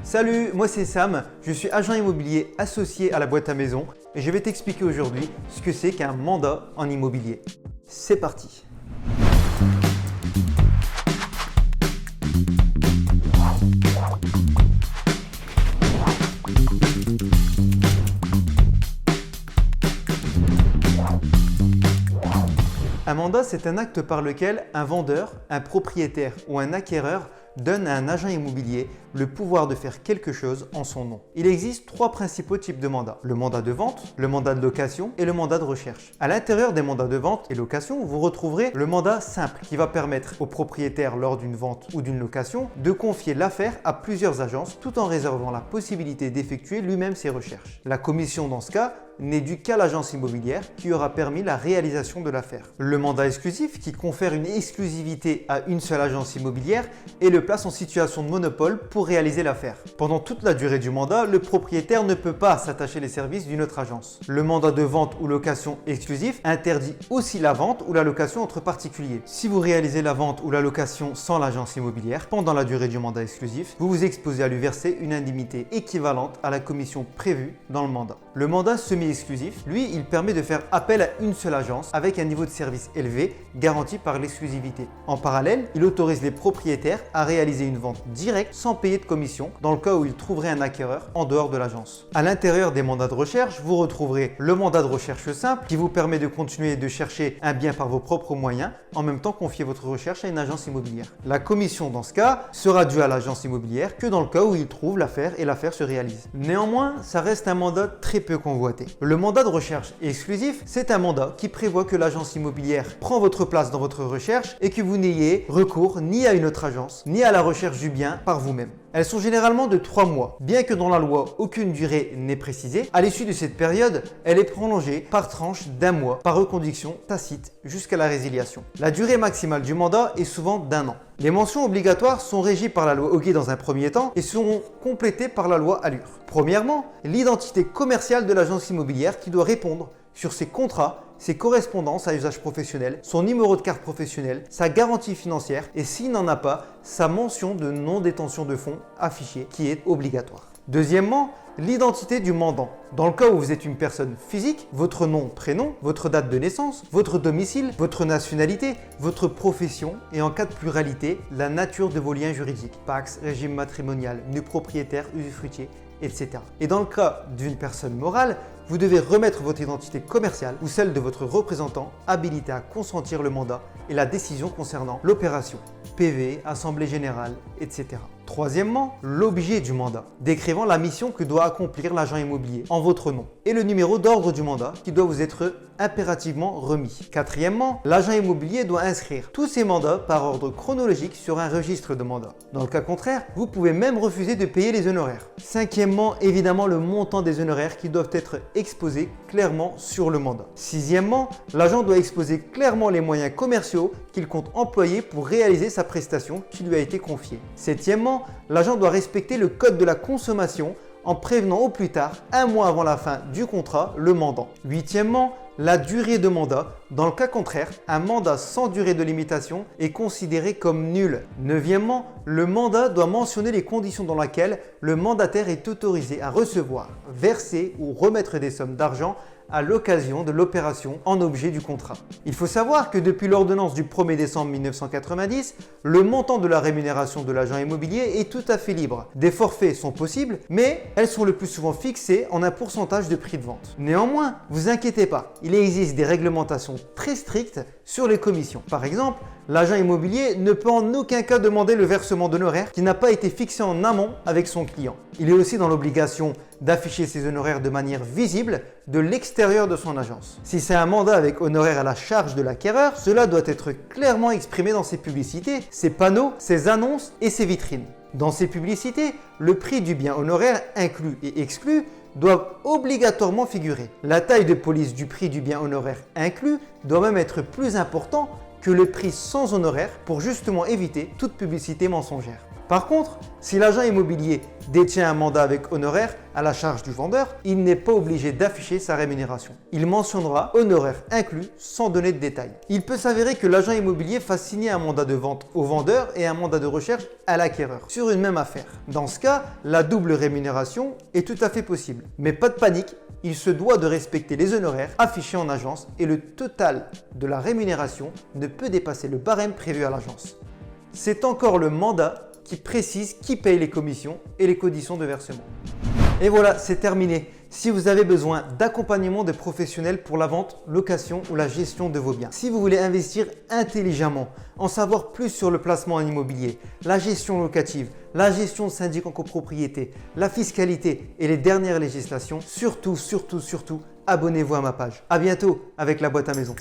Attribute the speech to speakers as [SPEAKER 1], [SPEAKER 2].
[SPEAKER 1] Salut, moi c'est Sam, je suis agent immobilier associé à la boîte à maison et je vais t'expliquer aujourd'hui ce que c'est qu'un mandat en immobilier. C'est parti. Un mandat, c'est un acte par lequel un vendeur, un propriétaire ou un acquéreur donne à un agent immobilier le pouvoir de faire quelque chose en son nom. Il existe trois principaux types de mandats. Le mandat de vente, le mandat de location et le mandat de recherche. À l'intérieur des mandats de vente et location, vous retrouverez le mandat simple qui va permettre au propriétaire lors d'une vente ou d'une location de confier l'affaire à plusieurs agences tout en réservant la possibilité d'effectuer lui-même ses recherches. La commission dans ce cas n'est due qu'à l'agence immobilière qui aura permis la réalisation de l'affaire. Le mandat exclusif qui confère une exclusivité à une seule agence immobilière et le place en situation de monopole pour réaliser l'affaire. Pendant toute la durée du mandat, le propriétaire ne peut pas s'attacher les services d'une autre agence. Le mandat de vente ou location exclusif interdit aussi la vente ou la location entre particuliers. Si vous réalisez la vente ou la location sans l'agence immobilière pendant la durée du mandat exclusif, vous vous exposez à lui verser une indemnité équivalente à la commission prévue dans le mandat. Le mandat semi-exclusif, lui, il permet de faire appel à une seule agence avec un niveau de service élevé garanti par l'exclusivité. En parallèle, il autorise les propriétaires à réaliser une vente directe sans payer de commission dans le cas où ils trouveraient un acquéreur en dehors de l'agence. À l'intérieur des mandats de recherche, vous retrouverez le mandat de recherche simple qui vous permet de continuer de chercher un bien par vos propres moyens, en même temps confier votre recherche à une agence immobilière. La commission dans ce cas sera due à l'agence immobilière que dans le cas où il trouve l'affaire et l'affaire se réalise. Néanmoins, ça reste un mandat très peu convoité. Le mandat de recherche exclusif, c'est un mandat qui prévoit que l'agence immobilière prend votre place dans votre recherche et que vous n'ayez recours ni à une autre agence, ni à la recherche du bien par vous-même. Elles sont généralement de 3 mois. Bien que dans la loi, aucune durée n'est précisée, à l'issue de cette période, elle est prolongée par tranche d'1 mois, par reconduction tacite jusqu'à la résiliation. La durée maximale du mandat est souvent d'1 an. Les mentions obligatoires sont régies par la loi Hoguet dans un premier temps et seront complétées par la loi Allure. Premièrement, l'identité commerciale de l'agence immobilière qui doit répondre sur ses contrats, ses correspondances à usage professionnel, son numéro de carte professionnelle, sa garantie financière et s'il n'en a pas, sa mention de non-détention de fonds affichée qui est obligatoire. Deuxièmement, l'identité du mandant. Dans le cas où vous êtes une personne physique, votre nom, prénom, votre date de naissance, votre domicile, votre nationalité, votre profession et en cas de pluralité, la nature de vos liens juridiques, pax, régime matrimonial, nu propriétaire, usufruitier, etc. Et dans le cas d'une personne morale, vous devez remettre votre identité commerciale ou celle de votre représentant habilité à consentir le mandat et la décision concernant l'opération, PV, assemblée générale, etc. Troisièmement, l'objet du mandat, décrivant la mission que doit accomplir l'agent immobilier en votre nom et le numéro d'ordre du mandat qui doit vous être impérativement remis. Quatrièmement, l'agent immobilier doit inscrire tous ses mandats par ordre chronologique sur un registre de mandats. Dans le cas contraire, vous pouvez même refuser de payer les honoraires. Cinquièmement, évidemment, le montant des honoraires qui doivent être exposés clairement sur le mandat. Sixièmement, l'agent doit exposer clairement les moyens commerciaux qu'il compte employer pour réaliser sa prestation qui lui a été confiée. Septièmement, l'agent doit respecter le code de la consommation en prévenant au plus tard, 1 mois avant la fin du contrat, le mandant. Huitièmement, la durée de mandat. Dans le cas contraire, un mandat sans durée de limitation est considéré comme nul. Neuvièmement, le mandat doit mentionner les conditions dans lesquelles le mandataire est autorisé à recevoir, verser ou remettre des sommes d'argent à l'occasion de l'opération en objet du contrat. Il faut savoir que depuis l'ordonnance du 1er décembre 1990, le montant de la rémunération de l'agent immobilier est tout à fait libre. Des forfaits sont possibles, mais elles sont le plus souvent fixées en un pourcentage de prix de vente. Néanmoins, vous inquiétez pas, il existe des réglementations très strictes sur les commissions. Par exemple, l'agent immobilier ne peut en aucun cas demander le versement d'honoraires qui n'a pas été fixé en amont avec son client. Il est aussi dans l'obligation d'afficher ses honoraires de manière visible de l'extérieur de son agence. Si c'est un mandat avec honoraires à la charge de l'acquéreur, cela doit être clairement exprimé dans ses publicités, ses panneaux, ses annonces et ses vitrines. Dans ces publicités, le prix du bien honoraire inclus et exclu doivent obligatoirement figurer. La taille de police du prix du bien honoraire inclus doit même être plus important que le prix sans honoraire pour justement éviter toute publicité mensongère. Par contre, si l'agent immobilier détient un mandat avec honoraire à la charge du vendeur, il n'est pas obligé d'afficher sa rémunération. Il mentionnera honoraire inclus sans donner de détails. Il peut s'avérer que l'agent immobilier fasse signer un mandat de vente au vendeur et un mandat de recherche à l'acquéreur sur une même affaire. Dans ce cas, la double rémunération est tout à fait possible. Mais pas de panique, il se doit de respecter les honoraires affichés en agence et le total de la rémunération ne peut dépasser le barème prévu à l'agence. C'est encore le mandat qui précise qui paye les commissions et les conditions de versement. Et voilà, c'est terminé. Si vous avez besoin d'accompagnement de professionnels pour la vente, location ou la gestion de vos biens, si vous voulez investir intelligemment, en savoir plus sur le placement en immobilier, la gestion locative, la gestion de syndic en copropriété, la fiscalité et les dernières législations, surtout, abonnez-vous à ma page. À bientôt avec la boîte à maison.